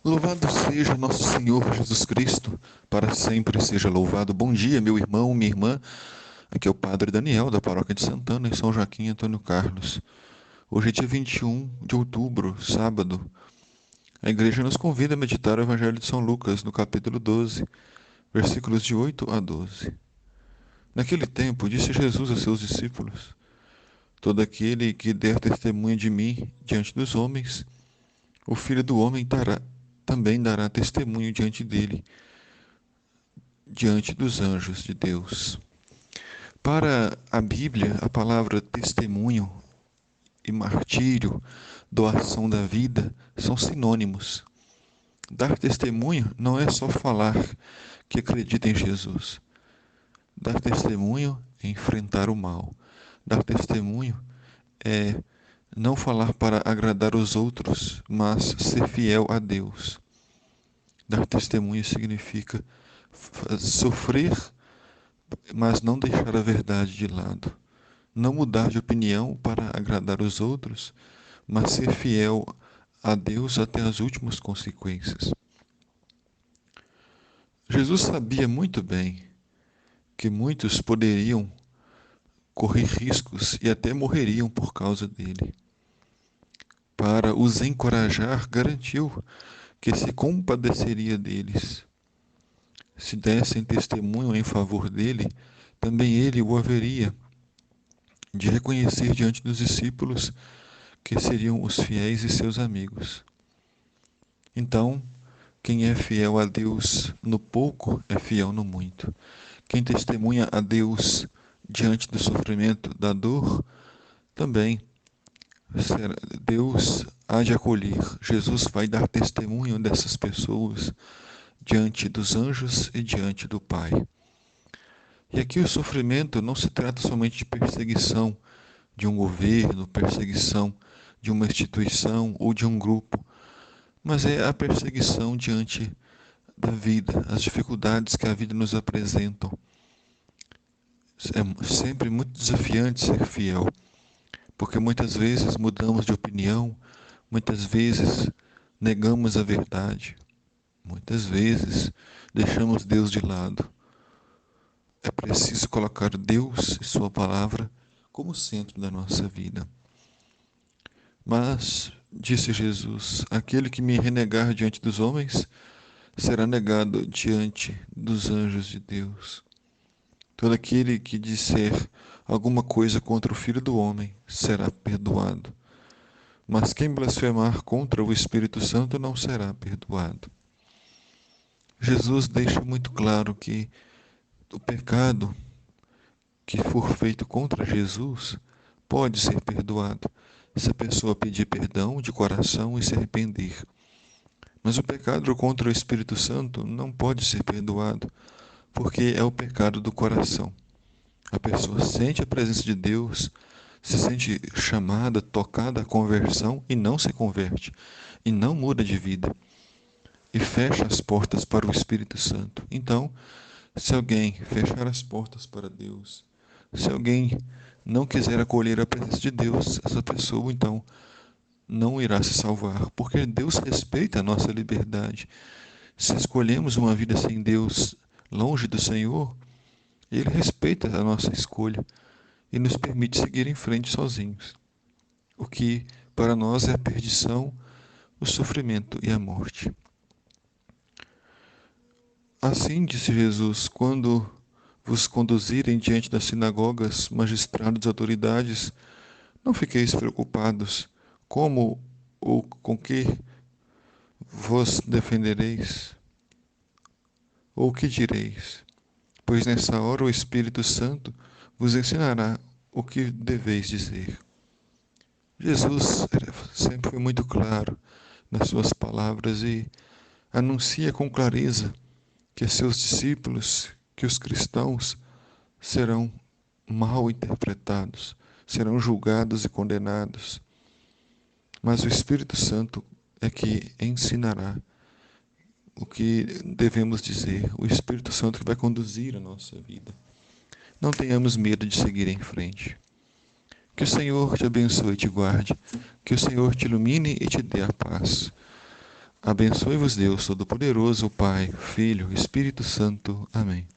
Louvado seja nosso Senhor Jesus Cristo, para sempre seja louvado. Bom dia, meu irmão, minha irmã. Aqui é o Padre Daniel, da Paróquia de Santana, em São Joaquim Antônio Carlos. Hoje é dia 21 de outubro, sábado. A igreja nos convida a meditar o Evangelho de São Lucas, no capítulo 12, versículos de 8 a 12. Naquele tempo, disse Jesus a seus discípulos: Todo aquele que der testemunho de mim diante dos homens, o Filho do Homem também dará testemunho diante dele, diante dos anjos de Deus. Para a Bíblia, a palavra testemunho e martírio, doação da vida, são sinônimos. Dar testemunho não é só falar que acredita em Jesus. Dar testemunho é enfrentar o mal. Dar testemunho é não falar para agradar os outros, mas ser fiel a Deus. Dar testemunho significa sofrer, mas não deixar a verdade de lado. Não mudar de opinião para agradar os outros, mas ser fiel a Deus até as últimas consequências. Jesus sabia muito bem que muitos poderiam correr riscos e até morreriam por causa dele. Para os encorajar, garantiu que se compadeceria deles. Se dessem testemunho em favor dele, também ele o haveria de reconhecer diante dos discípulos que seriam os fiéis e seus amigos. Então, quem é fiel a Deus no pouco é fiel no muito. Quem testemunha a Deus diante do sofrimento, da dor, também Deus há de acolher. Jesus vai dar testemunho dessas pessoas diante dos anjos e diante do Pai. E aqui o sofrimento não se trata somente de perseguição de um governo, perseguição de uma instituição ou de um grupo, mas é a perseguição diante da vida, as dificuldades que a vida nos apresentam. É sempre muito desafiante ser fiel, porque muitas vezes mudamos de opinião, muitas vezes negamos a verdade, muitas vezes deixamos Deus de lado. É preciso colocar Deus e Sua palavra como centro da nossa vida. Mas, disse Jesus, aquele que me renegar diante dos homens será negado diante dos anjos de Deus. Todo aquele que disser alguma coisa contra o Filho do Homem será perdoado. Mas quem blasfemar contra o Espírito Santo não será perdoado. Jesus deixa muito claro que o pecado que for feito contra Jesus pode ser perdoado, se a pessoa pedir perdão de coração e se arrepender. Mas o pecado contra o Espírito Santo não pode ser perdoado, porque é o pecado do coração. A pessoa sente a presença de Deus, se sente chamada, tocada à conversão e não se converte, e não muda de vida, e fecha as portas para o Espírito Santo. Então, se alguém fechar as portas para Deus, se alguém não quiser acolher a presença de Deus, essa pessoa então não irá se salvar, porque Deus respeita a nossa liberdade. Se escolhemos uma vida sem Deus, longe do Senhor, Ele respeita a nossa escolha e nos permite seguir em frente sozinhos, o que para nós é a perdição, o sofrimento e a morte. Assim disse Jesus: quando vos conduzirem diante das sinagogas, magistrados e autoridades, não fiqueis preocupados como ou com que vos defendereis, ou o que direis, pois nessa hora o Espírito Santo vos ensinará o que deveis dizer. Jesus sempre foi muito claro nas suas palavras e anuncia com clareza que seus discípulos, que os cristãos serão mal interpretados, serão julgados e condenados. Mas o Espírito Santo é que ensinará o que devemos dizer, o Espírito Santo que vai conduzir a nossa vida. Não tenhamos medo de seguir em frente. Que o Senhor te abençoe e te guarde, que o Senhor te ilumine e te dê a paz. Abençoe-vos Deus Todo-Poderoso, Pai, Filho, Espírito Santo. Amém.